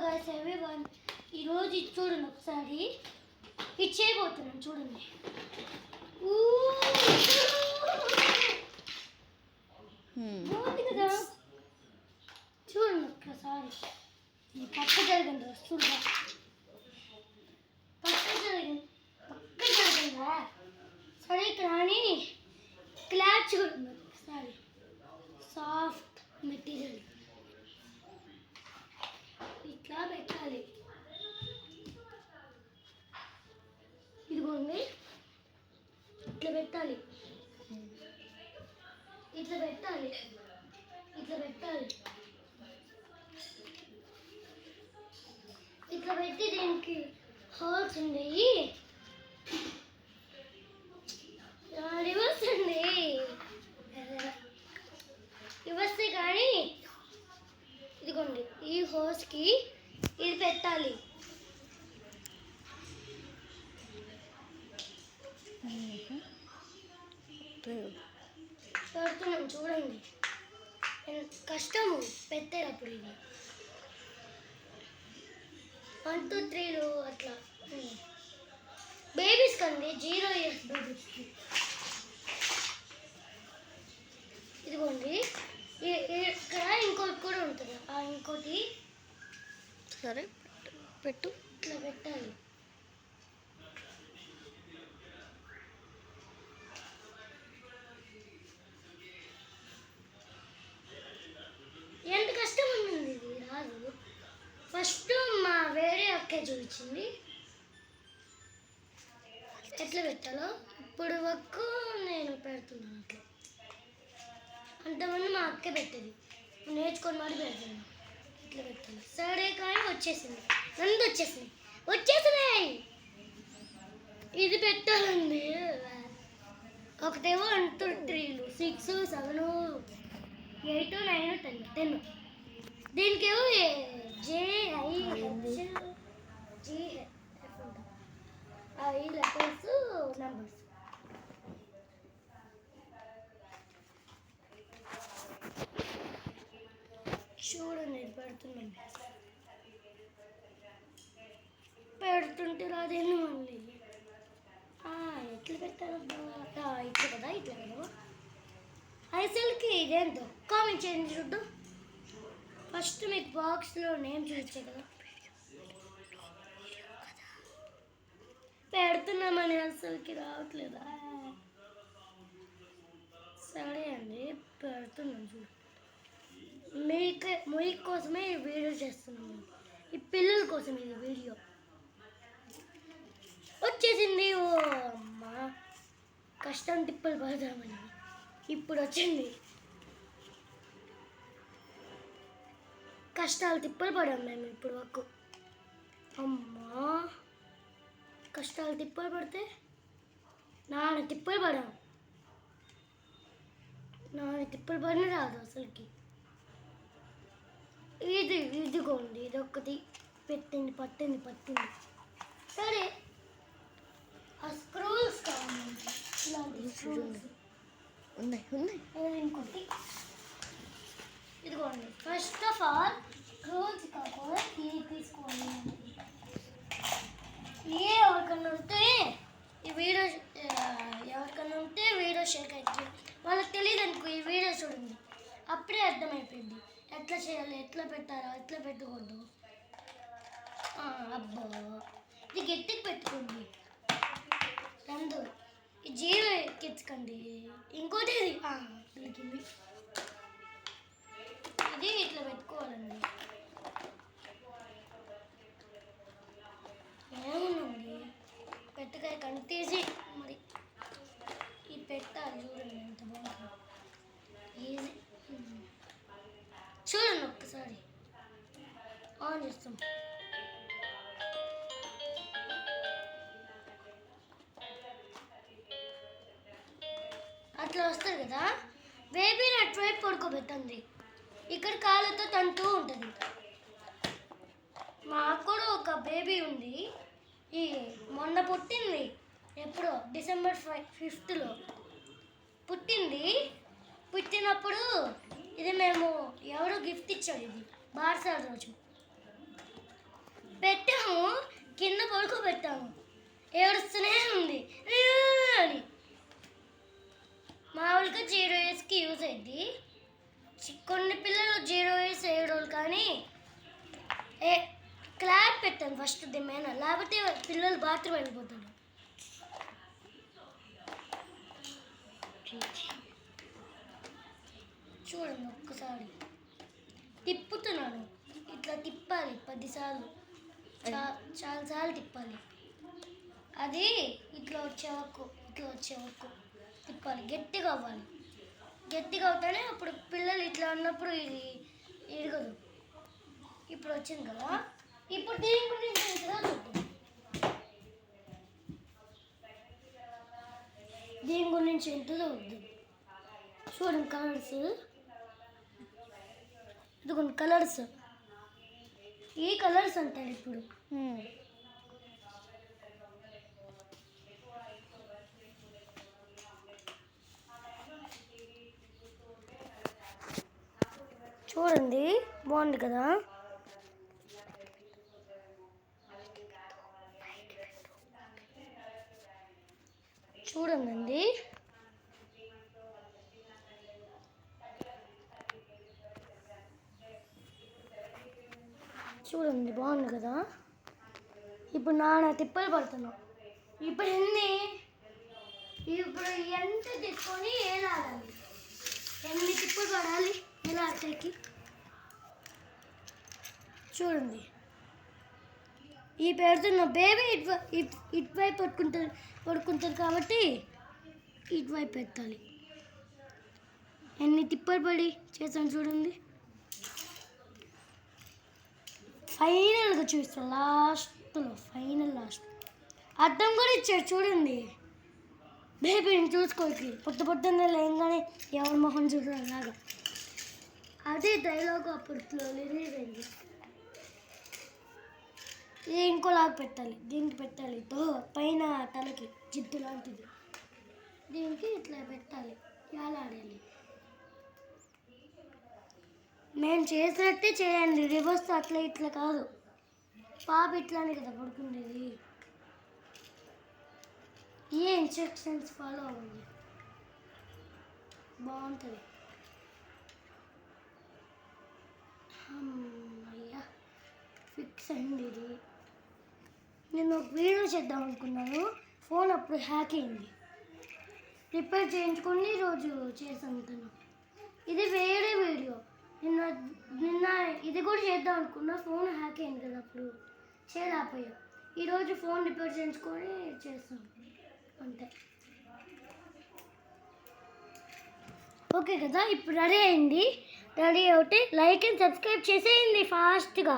Guys everyone, ఈరోజు ఇది చూడండి ఒకసారి. ఇది చేయబోతున్నాను చూడండి. బాగుంది కదా, చూడండి ఒక్కసారి. ఈ పక్క జరగండి వస్తుందా, పక్క జరగండిరా. సరే కానీ క్లాత్ చూడండి ఒకసారి. సాఫ్ట్ మెటీరియల్ ఇట్లా పెట్టాలి. ఇదిగోండి ఇట్లా పెట్టాలి, ఇట్లా పెట్టాలి, ఇట్లా పెట్టాలి. ఇట్లా పెట్టి దీనికి హోల్స్ ఉండేవి. రివర్స్ అండి, రివర్స్ కానీ ఇదిగోండి ఈ హోల్స్కి ఇది పెట్టాలి. పెడుతున్నాం చూడండి, కష్టము పెట్టేటప్పుడు. ఇది 1 2 3 అట్లా బేబీస్ కండి, 0 years బేబీస్కి. ఇదిగోండి ఇక్కడ ఇంకోటి కూడా ఉంటుంది. ఆ ఇంకోటి సరే పెట్టు, ఇట్లా పెట్టాలి. ఎంత కష్టం ఉంటుంది, ఇది రాదు. ఫస్ట్ మా వేరే అక్కే చూపించింది ఎట్లా పెట్టాలో. ఇప్పుడు వరకు నేను పెడుతున్నాను అట్లా. అంతమంది మా అక్కే పెట్టేది, నేర్చుకొని మరి పెడుతున్నాను. ఇట్లా పెట్టాలి. సరే కానీ వచ్చేసింది, నందు వచ్చేసినాయి. ఇది పెట్టాలండి. ఒకటేమో 1 2 3 6 7 8 9 10. దీనికేమో JIHGF ఈ లెటర్స్ నంబర్స్. చూడండి పెడుతుంటే రాదేమో మళ్ళీ. ఎట్లా పెట్టాలబ్బా, ఇట్లా కదా, ఇట్లా కదా. అసలుకి ఇదేంటో కామెంట్ చేయండి చూద్దాం. ఫస్ట్ మీకు బాక్స్లో నేమ్ చూపించే కదా పెడుతున్నామని, అసలుకి రావట్లేదా. సరే అండి పెడుతున్నాం చూడు. మీ కోసమే ఈ వీడియో చేస్తున్నాము, ఈ పిల్లల కోసం ఇది వీడియో. వచ్చేసింది. ఓ అమ్మా, కష్టం తిప్పలు పడదామని ఇప్పుడు వచ్చింది. కష్టాలు తిప్పలు పడాం మేము ఇప్పుడు వరకు. అమ్మా, కష్టాలు తిప్పలు పడితే నాన్న తిప్పలు పడాం. నాన్న తిప్పలు పడిన రాదు అసలుకి. ఇదిగోండి ఇదొక్కటి పట్టింది. సరే ఆ స్క్రూల్స్ కావాలి, ఇలాంటి స్క్రూల్స్ ఉన్నాయి. ఇంకోటి ఇదిగోండి. ఫస్ట్ ఆఫ్ ఆల్ స్క్రూల్స్ కాకుండా ఇది తీసుకోవాలి. ఎవరికన్నా ఉంటే వీడియో షేర్ అయితే వాళ్ళకి తెలియదు అనుకో, ఈ వీడియో చూడండి, అప్పుడే అర్థమైపోయింది ఎట్లా చేయాలి, ఎట్లా పెట్టాలో, ఎట్లా పెట్టకూడదు. అబ్బా, ఇది గట్టికి పెట్టుకోండి. రందు ఈ 0 ఎక్కించకండి. ఇంకోటి దొరికింది, ఇది ఇట్లా పెట్టుకోవాలండి. ఏముందండి, పెట్టకాయ కనితీసి మరి ఈ పెట్టాలి. చూడండి ఎంత బాగుంటుంది, ఈజీ. చూడండి ఒక్కసారి ఆన్ చేస్తాం. అట్లా వస్తుంది కదా. బేబీని అటువైపు పడుకోబెట్టండి, ఇక్కడ కాళ్ళతో తంటూ ఉంటుంది. మాకు కూడా ఒక బేబీ ఉంది, ఈ మొన్న పుట్టింది. ఎప్పుడో December 5th పుట్టింది. పుట్టినప్పుడు ఇది మేము ఎవరో గిఫ్ట్ ఇచ్చాడు. ఇది బార్సాల రోజు ఏ క్లాప్ పెట్టాను ఫస్ట్ దిమ్మేన, లేకపోతే పిల్లలు బాత్రూమ్ వెళ్ళిపోతారు. చూడండి ఒక్కసారి తిప్పుతున్నాను, ఇట్లా తిప్పాలి 10 సార్లు, చాలాసార్లు తిప్పాలి. అది ఇట్లా వచ్చే వరకు తిప్పాలి, గట్టిగా అవ్వాలి. గట్టిగా అవుతానే అప్పుడు పిల్లలు ఇట్లా ఉన్నప్పుడు ఇది ఇరగదు. ఇప్పుడు వచ్చింది కదా, ఇప్పుడు దీని గురించి ఏంటో చూద్దాం. దీని గురించి ఏంటో చూద్దాం. చూడండి కలర్స్, ఇదిగోండి కలర్స్, ఈ కలర్స్ అంటారు ఇప్పుడు. చూడండి బాగుంది కదా. చూడండి చూడండి బాగుంది కదా. ఇప్పుడు నాన్న తిప్పలు పడుతున్నాం. ఇప్పుడు ఎంత తీసుకొని ఏలాడాలి, ఎన్ని తిప్పలు పడాలి ఎలా అట్టకి. చూడండి ఈ పెడుతున్న బేబీ ఇటువైపు పడుకుంటుంది కాబట్టి ఇటువైపు పెట్టాలి. ఎన్ని తిప్పలు పడి చేసాను చూడండి. ఫైనల్గా చూస్తాను లాస్ట్ అర్థం కూడా ఇచ్చాడు చూడండి. బేబీని చూసుకోవచ్చు పొద్దున్నే లేయంగానే ఎవరి మొహం చూడరు అలాగా. అదే డైలాగ్ అప్పట్లో రిలీజ్ అయింది. ఇది ఇంకోలాగా పెట్టాలి, దీనికి పెట్టాలి పైన తలకి జిడ్డు లాంటిది, దీనికి ఇట్లా పెట్టాలి, ఏలాడాలి. మేము చేసినట్టే చేయండి, రివర్స్ అట్లా ఇట్లా కాదు. పాప ఇట్లానే కదా పడుకునేది. ఏ ఇన్స్ట్రక్షన్స్ ఫాలో అవ్వండి, బాగుంటుంది. అయ్యా ఫిక్స్ అయింది ఇది. నేను ఒక వీడియో చేద్దాం అనుకున్నాను, ఫోన్ అప్పుడు హ్యాక్ అయింది. రిపేర్ చేయించుకొని ఈరోజు చేసాను. ఇది వేరే వీడియో. నిన్న ఇది కూడా చేద్దాం అనుకున్నా, ఫోన్ హ్యాక్ అయింది కదా అప్పుడు చేయలేకపోయా. ఈరోజు ఫోన్ రిపేర్ చేయించుకొని చేస్తాను అంతే. ఓకే కదా, ఇప్పుడు రెడీ అయింది. రెడీ అవుతే లైక్ అండ్ సబ్స్క్రైబ్ చేసేయండి ఫాస్ట్గా.